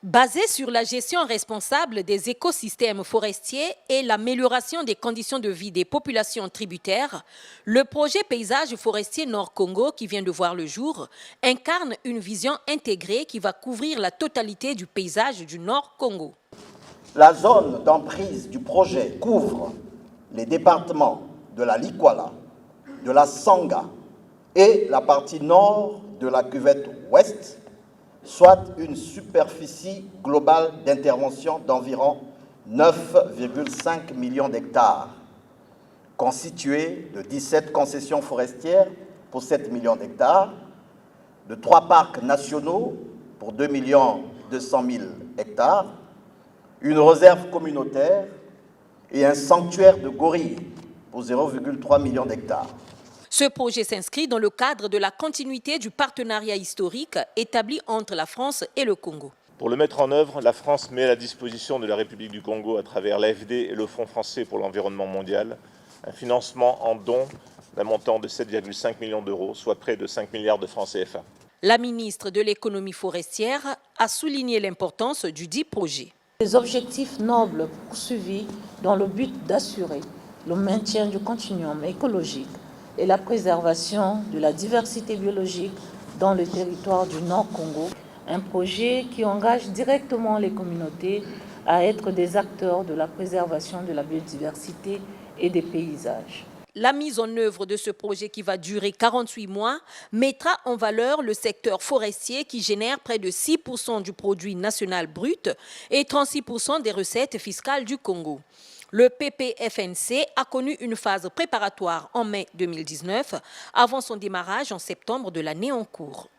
Basé sur la gestion responsable des écosystèmes forestiers et l'amélioration des conditions de vie des populations tributaires, le projet Paysage forestier Nord-Congo, qui vient de voir le jour, incarne une vision intégrée qui va couvrir la totalité du paysage du Nord-Congo. La zone d'emprise du projet couvre les départements de la Likwala, de la Sanga et la partie nord de la cuvette ouest, soit une superficie globale d'intervention d'environ 9,5 millions d'hectares, constituée de 17 concessions forestières pour 7 millions d'hectares, de 3 parcs nationaux pour 2 200 000 hectares, une réserve communautaire et un sanctuaire de gorilles pour 0,3 millions d'hectares. Ce projet s'inscrit dans le cadre de la continuité du partenariat historique établi entre la France et le Congo. Pour le mettre en œuvre, la France met à la disposition de la République du Congo, à travers l'AFD et le Fonds français pour l'environnement mondial, un financement en dons d'un montant de 7,5 millions d'euros, soit près de 5 milliards de francs CFA. La ministre de l'économie forestière a souligné l'importance du dit projet. Les objectifs nobles poursuivis dans le but d'assurer le maintien du continuum écologique et la préservation de la diversité biologique dans le territoire du Nord-Congo, un projet qui engage directement les communautés à être des acteurs de la préservation de la biodiversité et des paysages. La mise en œuvre de ce projet qui va durer 48 mois mettra en valeur le secteur forestier qui génère près de 6% du produit national brut et 36% des recettes fiscales du Congo. Le PPFNC a connu une phase préparatoire en mai 2019 avant son démarrage en septembre de l'année en cours.